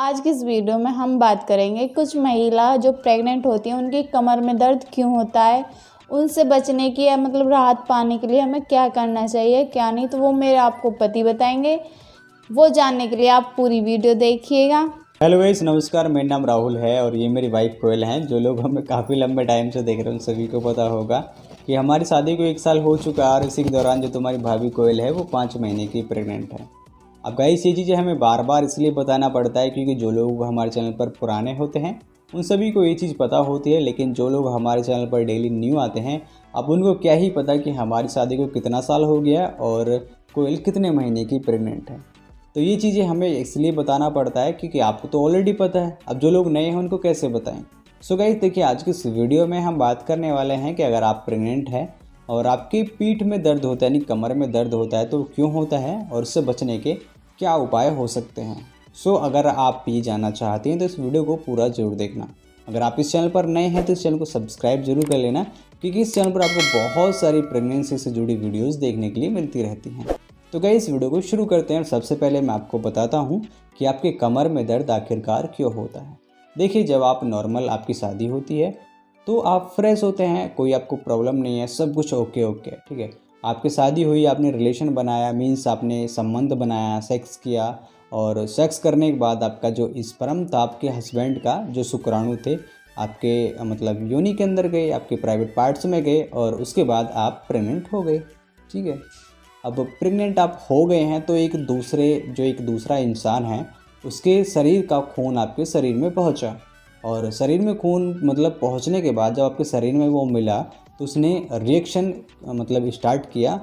आज की इस वीडियो में हम बात करेंगे कुछ महिला जो प्रेग्नेंट होती हैं उनकी कमर में दर्द क्यों होता है, उनसे बचने की या राहत पाने के लिए हमें क्या करना चाहिए क्या नहीं, तो वो मेरे आपको पति बताएंगे। वो जानने के लिए आप पूरी वीडियो देखिएगा। हेलो गाइस, नमस्कार। मेरा नाम राहुल है और ये मेरी वाइफ कोयल हैं। जो लोग हमें काफ़ी लंबे टाइम से देख रहे हैं उन सभी को पता होगा कि हमारी शादी को 1 साल हो चुका है और इसी के दौरान जो तुम्हारी भाभी कोयल है वो 5 महीने की प्रेग्नेंट है। अब गाइस, ये चीज़ें हमें बार बार इसलिए बताना पड़ता है क्योंकि जो लोग हमारे चैनल पर पुराने होते हैं उन सभी को ये चीज़ पता होती है, लेकिन जो लोग हमारे चैनल पर डेली न्यू आते हैं अब उनको क्या ही पता कि हमारी शादी को कितना साल हो गया और कोयल कितने महीने की प्रेग्नेंट है। तो ये चीज़ें हमें इसलिए बताना पड़ता है क्योंकि आपको तो ऑलरेडी पता है, अब जो लोग नए हैं उनको कैसे बताएं। सो गाइस, देखिए आज की इस वीडियो में हम बात करने वाले हैं कि अगर आप प्रेग्नेंट हैं और आपकी पीठ में दर्द होता है यानी कमर में दर्द होता है तो क्यों होता है और उससे बचने के क्या उपाय हो सकते हैं। सो अगर आप ये जानना चाहते हैं तो इस वीडियो को पूरा जरूर देखना। अगर आप इस चैनल पर नए हैं तो इस चैनल को सब्सक्राइब जरूर कर लेना क्योंकि इस चैनल पर आपको बहुत सारी प्रेगनेंसी से जुड़ी वीडियोज़ देखने के लिए मिलती रहती हैं। तो गाइस, इस वीडियो को शुरू करते हैं। सबसे पहले मैं आपको बताता हूँ कि आपके कमर में दर्द आखिरकार क्यों होता है। देखिए, जब आप नॉर्मल आपकी शादी होती है तो आप फ्रेश होते हैं, कोई आपको प्रॉब्लम नहीं है, सब कुछ ओके ओके ठीक है। आपकी शादी हुई, आपने रिलेशन बनाया, मीन्स आपने संबंध बनाया, सेक्स किया और सेक्स करने के बाद आपका जो स्पर्म था आपके हस्बैंड का, जो शुक्राणु थे आपके योनि के अंदर गए, आपके प्राइवेट पार्ट्स में गए और उसके बाद आप प्रेग्नेंट हो गए। ठीक है, अब प्रेग्नेंट आप हो गए हैं तो एक दूसरा इंसान है उसके शरीर का खून आपके शरीर में पहुंचा और शरीर में खून पहुंचने के बाद जब आपके शरीर में वो मिला तो उसने रिएक्शन स्टार्ट किया,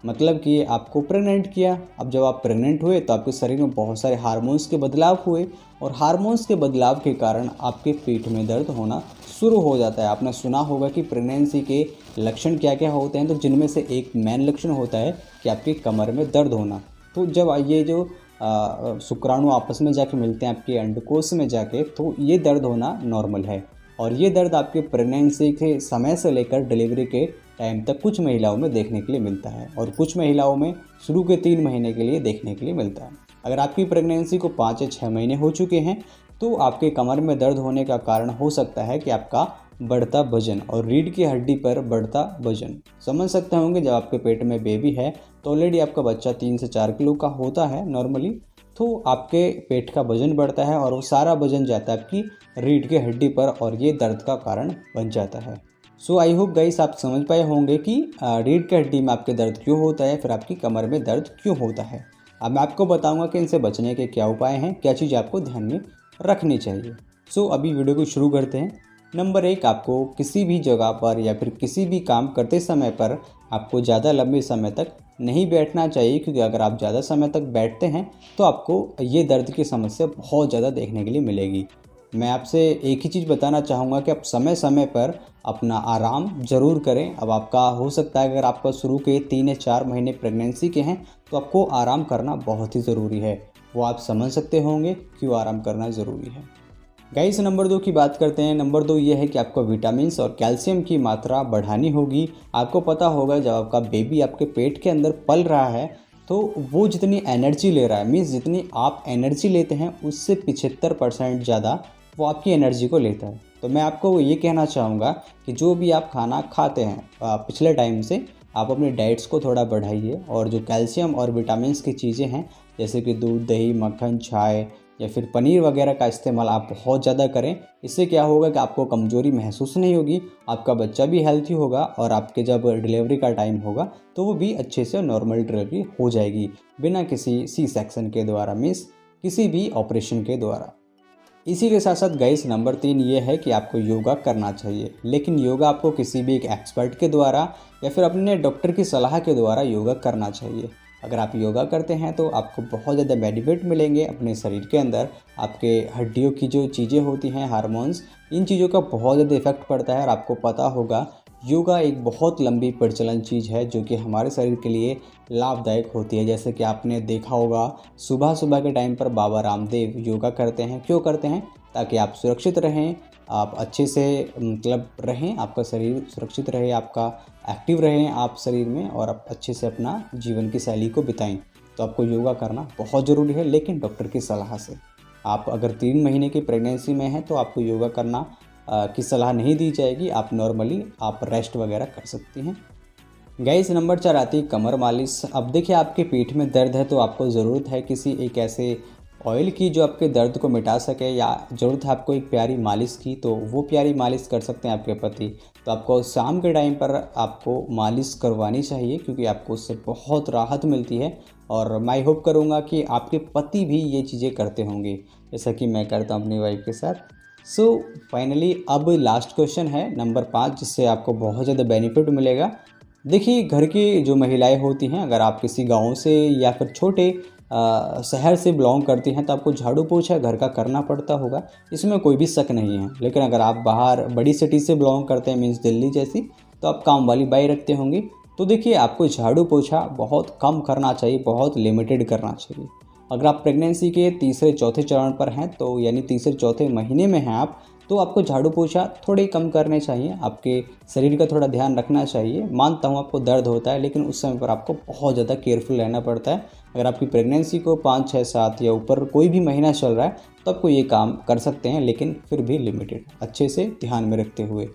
कि आपको प्रेग्नेंट किया। अब जब आप प्रेग्नेंट हुए तो आपके शरीर में बहुत सारे हार्मोन्स के बदलाव हुए और हार्मोन्स के बदलाव के कारण आपके पीठ में दर्द होना शुरू हो जाता है। आपने सुना होगा कि प्रेगनेंसी के लक्षण क्या क्या होते हैं, तो जिनमें से एक मेन लक्षण होता है कि आपकी कमर में दर्द होना। तो जब ये जो शुक्राणु आपस में जाके मिलते हैं आपके अंडकोश में जाके, तो ये दर्द होना नॉर्मल है और ये दर्द आपके प्रेगनेंसी के समय से लेकर डिलीवरी के टाइम तक कुछ महिलाओं में देखने के लिए मिलता है और कुछ महिलाओं में शुरू के 3 महीने के लिए देखने के लिए मिलता है। अगर आपकी प्रेगनेंसी को 5 या 6 महीने हो चुके हैं तो आपके कमर में दर्द होने का कारण हो सकता है कि आपका बढ़ता वजन और रीढ़ की हड्डी पर बढ़ता वजन। समझ सकते होंगे, जब आपके पेट में बेबी है तो ऑलरेडी आपका बच्चा 3 से 4 किलो का होता है नॉर्मली, तो आपके पेट का वजन बढ़ता है और वो सारा वजन जाता है आपकी रीढ़ की हड्डी पर और ये दर्द का कारण बन जाता है। सो आई होप गाइस, आप समझ पाए होंगे कि रीढ़ की हड्डी में आपके दर्द क्यों होता है, फिर आपकी कमर में दर्द क्यों होता है। अब मैं आपको बताऊंगा कि इनसे बचने के क्या उपाय हैं, क्या चीज़ आपको ध्यान में रखनी चाहिए। सो अभी वीडियो को शुरू करते हैं। नंबर 1, आपको किसी भी जगह पर या फिर किसी भी काम करते समय पर आपको ज़्यादा लंबे समय तक नहीं बैठना चाहिए, क्योंकि अगर आप ज़्यादा समय तक बैठते हैं तो आपको ये दर्द की समस्या बहुत ज़्यादा देखने के लिए मिलेगी। मैं आपसे एक ही चीज़ बताना चाहूँगा कि आप समय समय पर अपना आराम ज़रूर करें। अब आपका हो सकता है, अगर आपका शुरू के 3 या 4 महीने प्रेगनेंसी के हैं तो आपको आराम करना बहुत ही ज़रूरी है। वो आप समझ सकते होंगे क्यों आराम करना ज़रूरी है। गाइस, नंबर 2 की बात करते हैं। नंबर 2 ये है कि आपको विटामिन्स और कैल्शियम की मात्रा बढ़ानी होगी। आपको पता होगा, जब आपका बेबी आपके पेट के अंदर पल रहा है तो वो जितनी एनर्जी ले रहा है, मीन्स जितनी आप एनर्जी लेते हैं उससे 75% ज़्यादा वो आपकी एनर्जी को लेता है। तो मैं आपको ये कहना चाहूँगा कि जो भी आप खाना खाते हैं पिछले टाइम से, आप अपनी डाइट्स को थोड़ा बढ़ाइए और जो कैल्शियम और विटामिन्स की चीज़ें हैं जैसे कि दूध, दही, मक्खन, चाय या फिर पनीर वगैरह का इस्तेमाल आप बहुत ज़्यादा करें। इससे क्या होगा कि आपको कमज़ोरी महसूस नहीं होगी, आपका बच्चा भी हेल्थी होगा और आपके जब डिलीवरी का टाइम होगा तो वो भी अच्छे से नॉर्मल डिलीवरी हो जाएगी, बिना किसी सी सेक्शन के द्वारा, मीन्स किसी भी ऑपरेशन के द्वारा। इसी के साथ साथ गाइस, नंबर 3 ये है कि आपको योगा करना चाहिए, लेकिन योगा आपको किसी भी एक एक्सपर्ट के द्वारा या फिर अपने डॉक्टर की सलाह के द्वारा योगा करना चाहिए। अगर आप योगा करते हैं तो आपको बहुत ज़्यादा बेनिफिट मिलेंगे अपने शरीर के अंदर। आपके हड्डियों की जो चीज़ें होती हैं, हार्मोन्स, इन चीज़ों का बहुत ज़्यादा इफेक्ट पड़ता है और आपको पता होगा योगा एक बहुत लंबी प्रचलन चीज़ है जो कि हमारे शरीर के लिए लाभदायक होती है। जैसे कि आपने देखा होगा, सुबह सुबह के टाइम पर बाबा रामदेव योगा करते हैं। क्यों करते हैं? ताकि आप सुरक्षित रहें, आप अच्छे से रहें, आपका शरीर सुरक्षित रहे, आपका एक्टिव रहें आप शरीर में और आप अच्छे से अपना जीवन की शैली को बिताएं। तो आपको योगा करना बहुत ज़रूरी है, लेकिन डॉक्टर की सलाह से। आप अगर 3 महीने की प्रेगनेंसी में हैं तो आपको योगा करना की सलाह नहीं दी जाएगी। आप नॉर्मली आप रेस्ट वगैरह कर सकती हैं। गाइस नंबर 4 आती है कमर मालिश। अब देखिए आपके पीठ में दर्द है तो आपको ज़रूरत है किसी एक ऐसे ऑयल की जो आपके दर्द को मिटा सके, या ज़रूरत है आपको एक प्यारी मालिश की, तो वो प्यारी मालिश कर सकते हैं आपके पति। तो आपको शाम के टाइम पर आपको मालिश करवानी चाहिए क्योंकि आपको उससे बहुत राहत मिलती है। और मैं होप करूँगा कि आपके पति भी ये चीज़ें करते होंगे जैसा कि मैं करता हूँ अपनी वाइफ के साथ। सो फाइनली अब लास्ट क्वेश्चन है नंबर 5, जिससे आपको बहुत ज़्यादा बेनिफिट मिलेगा। देखिए घर की जो महिलाएं होती हैं, अगर आप किसी गांव से या फिर छोटे शहर से बिलोंग करती हैं तो आपको झाड़ू पोछा घर का करना पड़ता होगा, इसमें कोई भी शक नहीं है। लेकिन अगर आप बाहर बड़ी सिटी से बिलोंग करते हैं, मीन्स दिल्ली जैसी, तो आप काम वाली बाई रखते होंगे। तो देखिए आपको झाड़ू पोछा बहुत कम करना चाहिए, बहुत लिमिटेड करना चाहिए। अगर आप प्रेगनेंसी के तीसरे चौथे चरण पर हैं, तो यानी तीसरे चौथे महीने में हैं आप, तो आपको झाड़ू पोछा थोड़े कम करने चाहिए। आपके शरीर का थोड़ा ध्यान रखना चाहिए। मानता हूँ आपको दर्द होता है, लेकिन उस समय पर आपको बहुत ज़्यादा केयरफुल रहना पड़ता है। अगर आपकी प्रेगनेंसी को 5, 6, 7 या ऊपर कोई भी महीना चल रहा है तो आपको ये काम कर सकते हैं, लेकिन फिर भी लिमिटेड, अच्छे से ध्यान में रखते हुए।